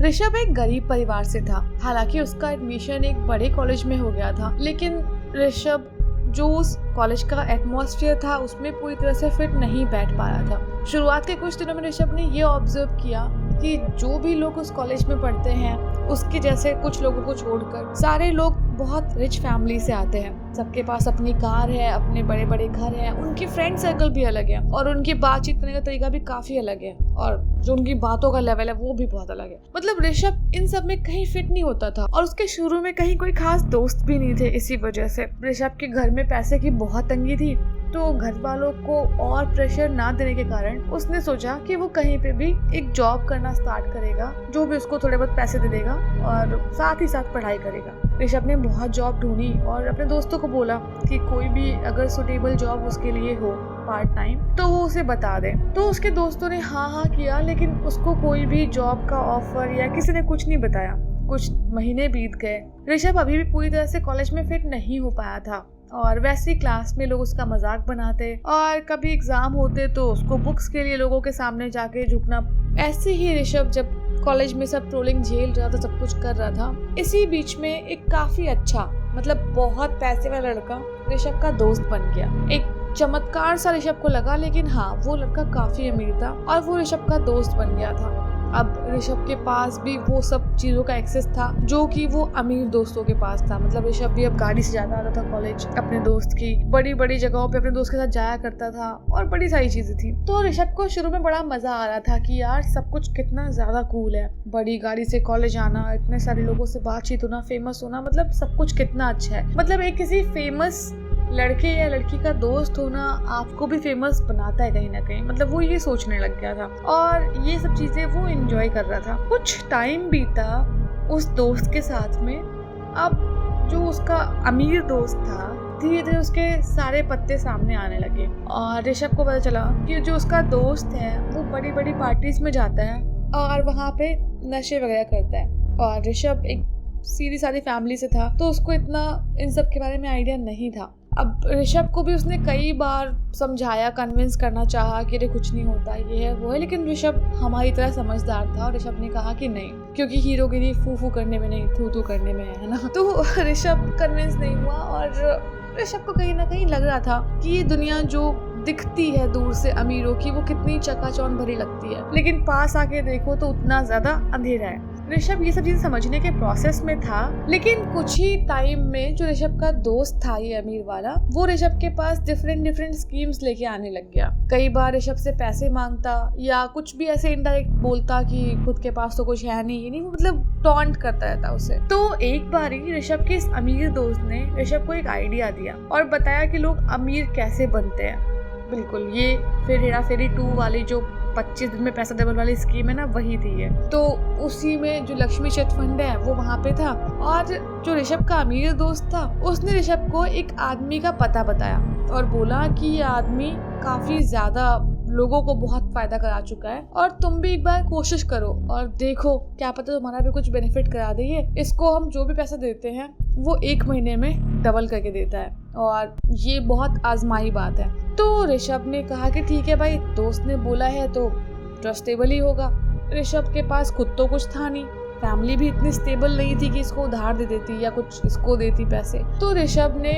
ऋषभ एक गरीब परिवार से था। हालांकि उसका एडमिशन एक बड़े कॉलेज में हो गया था, लेकिन ऋषभ जो उस कॉलेज का एटमॉस्फेयर था उसमें पूरी तरह से फिट नहीं बैठ पा रहा था। शुरुआत के कुछ दिनों में ऋषभ ने ये ऑब्जर्व किया कि जो भी लोग उस कॉलेज में पढ़ते हैं उसके जैसे कुछ लोगों को छोड़कर सारे लोग बहुत रिच फैमिली से आते हैं। सबके पास अपनी कार है, अपने बड़े बड़े घर हैं, उनकी फ्रेंड सर्कल भी अलग है और उनकी बातचीत करने का तरीका भी काफी अलग है और जो उनकी बातों का लेवल है वो भी बहुत अलग है। मतलब ऋषभ इन सब में कहीं फिट नहीं होता था और उसके शुरू में कहीं कोई खास दोस्त भी नहीं थे। इसी वजह से ऋषभ के घर में पैसे की बहुत तंगी थी, तो घर वालों को और प्रेशर ना देने के कारण उसने सोचा कि वो कहीं पे भी एक जॉब करना स्टार्ट करेगा जो भी उसको थोड़े बहुत पैसे दे देगा और साथ ही साथ पढ़ाई करेगा। ऋषभ ने बहुत जॉब ढूंढी और अपने दोस्तों को बोला कि कोई भी अगर सुटेबल जॉब उसके लिए हो पार्ट टाइम तो वो उसे बता दे। तो उसके दोस्तों ने हाँ किया, लेकिन उसको कोई भी जॉब का ऑफर या किसी ने कुछ नहीं बताया। कुछ महीने बीत गए। ऋषभ अभी भी पूरी तरह से कॉलेज में फिट नहीं हो पाया था और वैसे क्लास में लोग उसका मजाक बनाते और कभी एग्जाम होते तो उसको बुक्स के लिए लोगों के सामने जाके झुकना। ऐसे ही ऋषभ जब कॉलेज में सब ट्रोलिंग झेल रहा था, सब कुछ कर रहा था, इसी बीच में एक काफी अच्छा मतलब बहुत पैसे वाला लड़का ऋषभ का दोस्त बन गया। एक चमत्कार सा ऋषभ को लगा, लेकिन हाँ वो लड़का काफी अमीर था और वो ऋषभ का दोस्त बन गया था। अब ऋषभ के पास भी वो सब चीजों का एक्सेस था जो कि वो अमीर दोस्तों के पास था। मतलब ऋषभ भी अब गाड़ी से जाता आता था कॉलेज अपने दोस्त की, बड़ी बड़ी जगहों पे अपने दोस्त के साथ जाया करता था और बड़ी सारी चीजें थी। तो ऋषभ को शुरू में बड़ा मजा आ रहा था कि यार सब कुछ कितना ज्यादा कूल है, बड़ी गाड़ी से कॉलेज आना, इतने सारे लोगों से बातचीत होना, फेमस होना, मतलब सब कुछ कितना अच्छा है। मतलब एक किसी फेमस लड़के या लड़की का दोस्त होना आपको भी फेमस बनाता है कहीं ना कहीं। मतलब वो ये सोचने लग गया था और ये सब चीजें वो एंजॉय कर रहा था। कुछ टाइम बीता उस दोस्त के साथ में। अब जो उसका अमीर दोस्त था धीरे धीरे उसके सारे पत्ते सामने आने लगे और ऋषभ को पता चला कि जो उसका दोस्त है वो बड़ी बड़ी पार्टीज में जाता है और वहाँ पे नशे वगैरह करता है। और ऋषभ एक सीधी सादी फैमिली से था तो उसको इतना इन सब के बारे में आइडिया नहीं था। अब ऋषभ को भी उसने कई बार समझाया, कन्विंस करना चाहा कि अरे कुछ नहीं होता, ये है वो है, लेकिन ऋषभ हमारी तरह समझदार था और ऋषभ ने कहा कि नहीं, क्योंकि हीरोगिरी फू करने में नहीं थू थू करने में है ना। तो ऋषभ कन्विंस नहीं हुआ और ऋषभ को कहीं ना कहीं लग रहा था कि ये दुनिया जो दिखती है दूर से अमीरों की वो कितनी चकाचौंध भरी लगती है, लेकिन पास आके देखो तो उतना ज्यादा अंधेरा है। ऋषभ ये सब चीजें समझने के प्रोसेस में था, लेकिन कुछ ही टाइम में जो ऋषभ का दोस्त था ये अमीर वाला, वो ऋषभ के पास डिफरेंट स्कीम्स लेके आने लग गया। कई बार ऋषभ से पैसे मांगता या कुछ भी ऐसे इनडायरेक्ट बोलता कि खुद के पास तो कुछ है नहीं, ये नहीं, मतलब टॉन्ट करता रहता उसे। तो एक बार ही ऋषभ के इस अमीर दोस्त ने ऋषभ को एक आइडिया दिया और बताया कि लोग अमीर कैसे बनते हैं। बिल्कुल ये फिर हेरा फेरी 2 वाली जो 25 दिन में पैसा डबल वाली स्कीम है ना, वही थी ये। तो उसी में जो लक्ष्मी चिट फंड है वो वहाँ पे था और जो ऋषभ का अमीर दोस्त था उसने ऋषभ को एक आदमी का पता बताया और बोला कि ये आदमी काफी ज्यादा लोगों को बहुत फायदा करा चुका है और तुम भी एक बार कोशिश करो और देखो, क्या पता तुम्हारा भी कुछ बेनिफिट करा दे। इसको हम जो भी पैसा देते हैं वो 1 महीने में डबल करके देता है और ये बहुत आजमाई बात है। तो ऋषभ ने कहा कि ठीक है भाई, दोस्त ने बोला है तो ट्रस्टेबल ही होगा। ऋषभ के पास खुद तो कुछ था नहीं, फैमिली भी इतनी स्टेबल नहीं थी कि इसको उधार दे देती या कुछ इसको देती पैसे। तो ऋषभ ने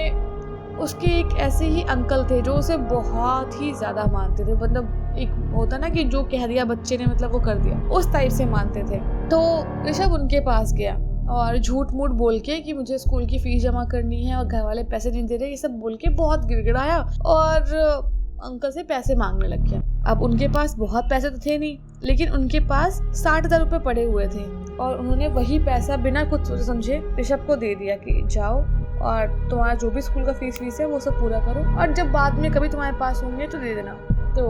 उसके एक ऐसे ही अंकल थे जो उसे बहुत ही ज्यादा मानते थे। मतलब एक होता ना कि जो कह दिया बच्चे ने मतलब वो कर दिया, उस टाइप से मानते थे। तो ऋषभ उनके पास गया और झूठ मूठ बोल के कि मुझे स्कूल की फीस जमा करनी है और घर वाले पैसे नहीं दे रहे, ये सब बोल के बहुत गिड़गिड़ाया और अंकल से पैसे मांगने लग गया। अब उनके पास बहुत पैसे तो थे नहीं, लेकिन उनके पास 60,000 रुपए पड़े हुए थे और उन्होंने वही पैसा बिना कुछ सोचे समझे ऋषभ को दे दिया कि जाओ और तुम्हारा जो भी स्कूल का फीस है वो सब पूरा करो और जब बाद में कभी तुम्हारे पास होंगे तो दे देना। तो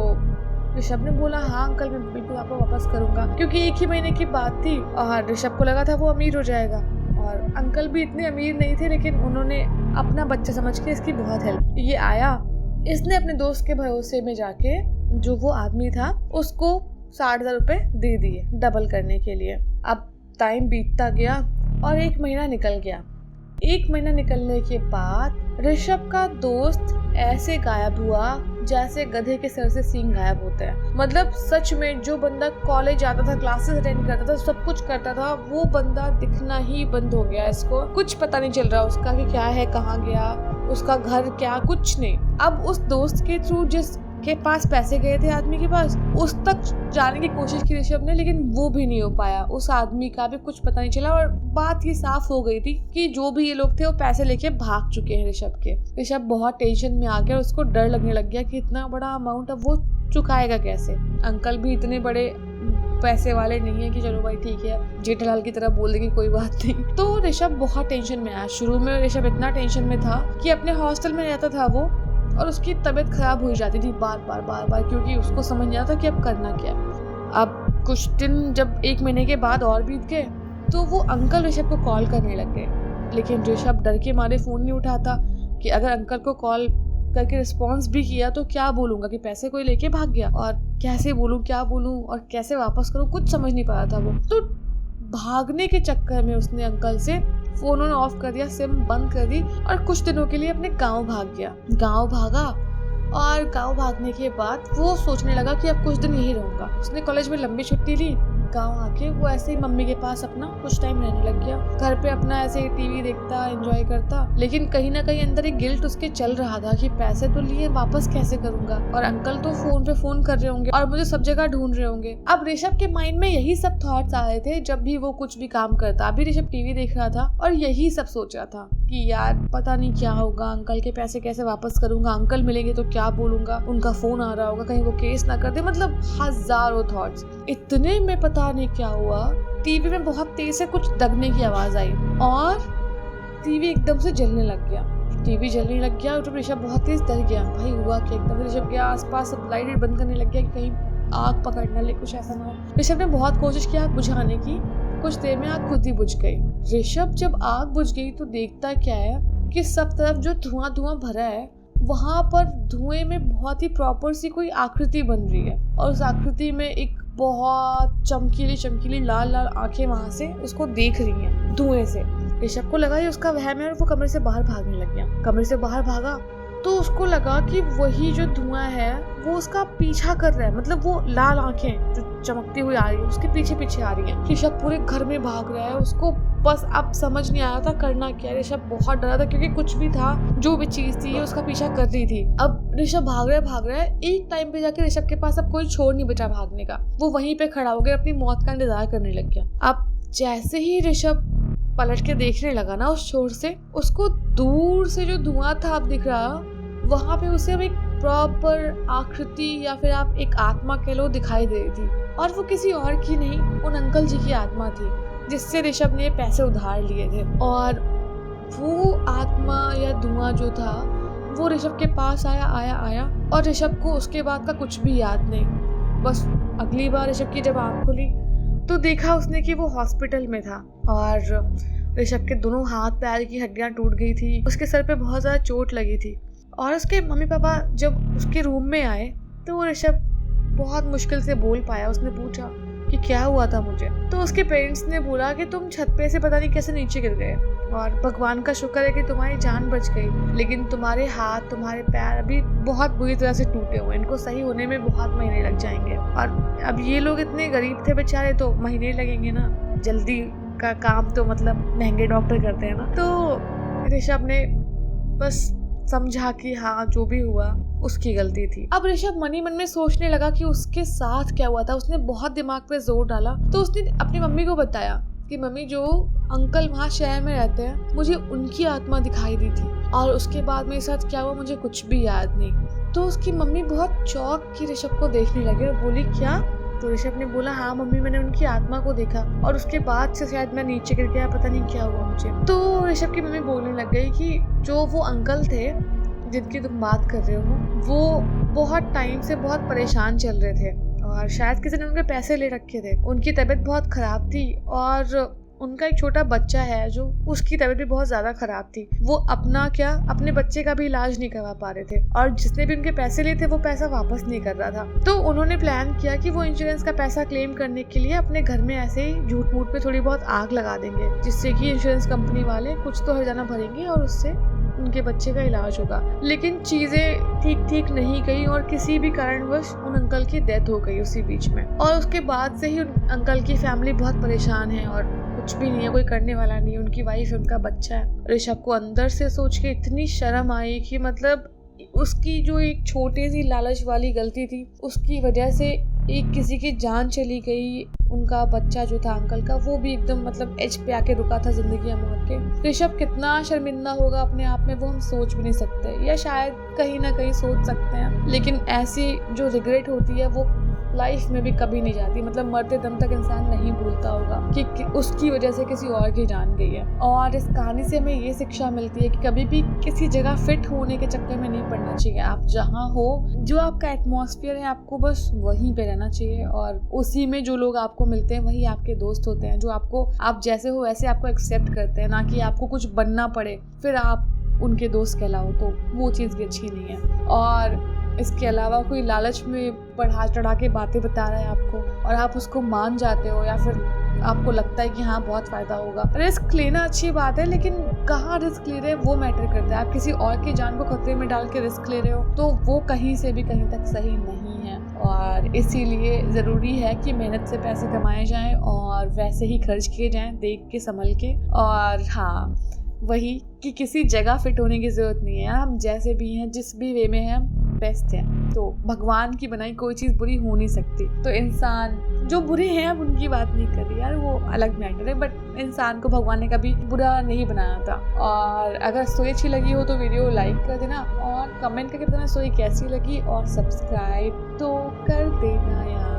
ऋषभ ने बोला हाँ अंकल, मैं बिल्कुल आपको वापस करूंगा, क्योंकि 1 ही महीने की बात थी और ऋषभ को लगा था वो अमीर हो जाएगा और अंकल भी इतने अमीर नहीं थे, लेकिन उन्होंने अपना बच्चा समझ के इसकी बहुत हेल्प। ये आया, इसने अपने दोस्त के भरोसे में जाके जो वो आदमी था उसको 60,000 रुपए दे दिए डबल करने के लिए। अब टाइम बीतता गया और 1 महीना निकल गया। 1 महीना निकलने के बाद ऋषभ का दोस्त ऐसे गायब हुआ जैसे गधे के सर से सींग गायब होते हैं। मतलब सच में जो बंदा कॉलेज जाता था, क्लासेस अटेंड करता था, सब कुछ करता था, वो बंदा दिखना ही बंद हो गया। इसको कुछ पता नहीं चल रहा उसका कि क्या है, कहाँ गया, उसका घर क्या, कुछ नहीं। अब उस दोस्त के थ्रू जिस के पास पैसे गए थे आदमी के पास, उस तक जाने की कोशिश की ऋषभ ने, लेकिन वो भी नहीं हो पाया। उस आदमी का भी कुछ पता नहीं चला और बात ये साफ हो गई थी कि जो भी ये लोग थे वो पैसे लेके भाग चुके हैं ऋषभ के। ऋषभ बहुत टेंशन में आ गया, उसको डर लगने लग गया कि इतना बड़ा अमाउंट अब वो चुकाएगा कैसे। अंकल भी इतने बड़े पैसे वाले नहीं है कि चलो भाई ठीक है, जेठालाल की तरह बोल देंगे कोई बात नहीं। तो ऋषभ बहुत टेंशन में आया। शुरू में ऋषभ इतना टेंशन में था कि अपने हॉस्टल में रहता था वो, और उसकी तबीयत खराब हो जाती थी बार बार, क्योंकि उसको समझ नहीं आता कि अब करना क्या। अब कुछ दिन जब 1 महीने के बाद और बीत गए तो वो अंकल ऋषभ को कॉल करने लग गए, लेकिन ऋषभ डर के मारे फ़ोन नहीं उठाता कि अगर अंकल को कॉल करके रिस्पॉन्स भी किया तो क्या बोलूँगा कि पैसे कोई लेके भाग गया, और कैसे बोलूँ, क्या बोलूँ और कैसे वापस करूँ, कुछ समझ नहीं पा रहा था वो। तो भागने के चक्कर में उसने अंकल से फोन ऑफ कर दिया, सिम बंद कर दी और कुछ दिनों के लिए अपने गांव भाग गया। गांव भागा और गांव भागने के बाद वो सोचने लगा कि अब कुछ दिन यहीं रहूंगा। उसने कॉलेज में लंबी छुट्टी ली, गांव आके वो ऐसे ही मम्मी के पास अपना कुछ टाइम रहने लग गया। घर पे अपना ऐसे ही टीवी देखता, एंजॉय करता, लेकिन कहीं ना कहीं अंदर एक गिल्ट उसके चल रहा था कि पैसे तो लिए, वापस कैसे करूंगा, और अंकल तो फोन पे फोन कर रहे होंगे और मुझे सब जगह ढूंढ रहे होंगे। अब ऋषभ के माइंड में यही सब थॉट्स आ रहे थे जब भी वो कुछ भी काम करता। अभी ऋषभ टीवी देख रहा था और यही सब सोच रहा था कि यार पता नहीं क्या होगा, अंकल के पैसे कैसे वापस करूंगा, अंकल मिलेंगे तो क्या बोलूंगा, उनका फोन आ रहा होगा, कहीं वो केस ना कर दे। मतलब हजारों थॉट्स। इतने में पता नहीं क्या हुआ, टीवी में बहुत तेज से कुछ दगने की आवाज आई और टीवी एकदम से जलने लग गया। टीवी जलने लग गया तो ऋषभ बहुत तेज डर गया। भाई हुआ क्या? एकदम ऋषभ के आसपास सब लाइट बंद करने लग गया कि कहीं आग पकड़ना ले, कुछ ऐसा ना हो। ऋषभ ने बहुत कोशिश की आग बुझाने की, कुछ देर में आग खुद ही बुझ गई। ऋषभ जब आग बुझ गई तो देखता क्या है कि सब तरफ जो धुआं धुआं भरा है, वहां पर धुएं में बहुत ही प्रॉपर सी कोई आकृति बन रही है और उस आकृति में एक बहुत चमकीली लाल लाल आंखें वहां से उसको देख रही हैं धुएं से। ऋषभ को लगा ये उसका वहम है और वो कमरे से बाहर भागने लग गया। कमरे से बाहर भागा तो उसको लगा कि वही जो धुआं है वो उसका पीछा कर रहा है। मतलब वो लाल आंखें जो चमकती हुई आ रही है उसके पीछे पीछे आ रही हैं। ऋषभ पूरे घर में भाग रहा है, उसको बस अब समझ नहीं आया था करना क्या। ऋषभ बहुत डरा था क्योंकि कुछ भी था, जो भी चीज थी उसका पीछा कर रही थी। अब ऋषभ भाग रहा है। एक टाइम पे जाके ऋषभ के पास अब कोई छोड़ नहीं बचा भागने का। वो वहीं पे खड़ा हो गया, अपनी मौत का इंतजार करने लग गया। अब जैसे ही ऋषभ पलट के देखने लगा ना उस छोर से, उसको दूर से जो धुआं था अब दिख रहा, वहां पे उसे अब एक प्रॉपर आकृति या फिर आप एक आत्मा कह लो दिखाई दे रही थी, और वो किसी और की नहीं, उन अंकल जी की आत्मा थी जिससे ऋषभ ने पैसे उधार लिए थे। और वो आत्मा या धुआं जो था वो ऋषभ के पास आया और ऋषभ को उसके बाद का कुछ भी याद नहीं। बस अगली बार ऋषभ की जब आँख खुली तो देखा उसने कि वो हॉस्पिटल में था और ऋषभ के दोनों हाथ पैर की हड्डियां टूट गई थी, उसके सर पे बहुत ज़्यादा चोट लगी थी। और उसके मम्मी पापा जब उसके रूम में आए तो वो ऋषभ बहुत मुश्किल से बोल पाया। उसने पूछा कि क्या हुआ था मुझे, तो उसके पेरेंट्स ने बोला कि तुम छत पे से पता नहीं कैसे नीचे गिर गए और भगवान का शुक्र है कि तुम्हारी जान बच गई, लेकिन तुम्हारे हाथ तुम्हारे पैर अभी बहुत बुरी तरह से टूटे हुए, इनको सही होने में बहुत महीने लग जाएंगे। और अब ये लोग इतने गरीब थे बेचारे, तो महीने लगेंगे ना, जल्दी का काम तो मतलब महंगे डॉक्टर करते हैं ना। तो ऋषभ ने बस समझा कि हाँ जो भी हुआ उसकी गलती थी। अब ऋषभ मन ही मन में सोचने लगा कि उसके साथ क्या हुआ था। उसने बहुत दिमाग पे जोर डाला तो उसने अपनी मम्मी को बताया कि मम्मी जो अंकल वहाँ शहर में रहते हैं मुझे उनकी आत्मा दिखाई दी थी और उसके बाद मेरे साथ क्या हुआ मुझे कुछ भी याद नहीं। तो उसकी मम्मी बहुत चौंक की ऋषभ को देखने लगी और बोली क्या? तो ऋषभ ने बोला हाँ मम्मी मैंने उनकी आत्मा को देखा और उसके बाद से शायद मैं नीचे गिर गया, पता नहीं क्या हुआ मुझे। तो ऋषभ की मम्मी बोलने लग गई कि जो वो अंकल थे जिनकी तुम बात कर रहे हो वो बहुत टाइम से बहुत परेशान चल रहे थे और शायद किसी ने उनके पैसे ले रखे थे। उनकी तबीयत बहुत ख़राब थी और उनका एक छोटा बच्चा है जो उसकी तबीयत भी बहुत ज़्यादा ख़राब थी। वो अपने बच्चे का भी इलाज नहीं करवा पा रहे थे और जिसने भी उनके पैसे लिए थे वो पैसा वापस नहीं कर रहा था। तो उन्होंने प्लान किया कि वो इंश्योरेंस का पैसा क्लेम करने के लिए अपने घर में ऐसे ही झूठ मूठ पे थोड़ी बहुत आग लगा देंगे, जिससे कि इंश्योरेंस कंपनी वाले कुछ तो हर्जाना भरेंगे और उससे उनके बच्चे का इलाज होगा। लेकिन चीज़ें ठीक नहीं गई और किसी भी कारणवश उन अंकल की डेथ हो गई उसी बीच में। और उसके बाद से ही उन अंकल की फैमिली बहुत परेशान है और कुछ भी नहीं है, कोई करने वाला नहीं है। उनकी वाइफ है, उनका बच्चा है। ऋषभ को अंदर से सोच के इतनी शर्म आई कि मतलब उसकी जो एक छोटी सी लालच वाली गलती थी उसकी वजह से एक किसी की जान चली गई। उनका बच्चा जो था अंकल का, वो भी एकदम मतलब एज पे आके रुका था जिंदगी या मौत के। ऋषभ कितना शर्मिंदा होगा अपने आप में वो हम सोच भी नहीं सकते, या शायद कहीं ना कहीं सोच सकते हैं, लेकिन ऐसी जो रिग्रेट होती है वो लाइफ में भी कभी नहीं जाती। मतलब मरते दम तक इंसान नहीं भूलता होगा कि उसकी वजह से किसी और की जान गई है। और इस कहानी से हमें ये शिक्षा मिलती है कि कभी भी किसी जगह फिट होने के चक्कर में नहीं पड़ना चाहिए। आप जहाँ हो, जो आपका एटमॉस्फेयर है, आपको बस वहीं पे रहना चाहिए और उसी में जो लोग आपको मिलते हैं वही आपके दोस्त होते हैं, जो आपको आप जैसे हो वैसे आपको एक्सेप्ट करते हैं, ना कि आपको कुछ बनना पड़े फिर आप उनके दोस्त कहलाओ। तो वो चीज़ भी अच्छी नहीं है। और इसके अलावा कोई लालच में बढ़ा चढ़ा के बातें बता रहा है आपको और आप उसको मान जाते हो, या फिर आपको लगता है कि हाँ बहुत फ़ायदा होगा। रिस्क लेना अच्छी बात है, लेकिन कहाँ रिस्क ले रहे हैं वो मैटर करता है। आप किसी और की जान को खतरे में डाल के रिस्क ले रहे हो तो वो कहीं से भी कहीं तक सही नहीं है। और इसीलिए ज़रूरी है कि मेहनत से पैसे कमाए जाएं और वैसे ही खर्च किए जाएं, देख के संभल के। और हाँ, वही कि किसी जगह फिट होने की ज़रूरत नहीं है। हम जैसे भी हैं, जिस भी वे में हैं, बेस्ट है। तो भगवान की बनाई कोई चीज़ बुरी हो नहीं सकती। तो इंसान जो बुरे हैं, अब उनकी बात नहीं कर रही यार, वो अलग मैटर है, बट इंसान को भगवान ने कभी बुरा नहीं बनाया था। और अगर स्टोरी अच्छी लगी हो तो वीडियो लाइक कर देना और कमेंट करके बताना स्टोरी कैसी लगी, और सब्सक्राइब तो कर देना यार।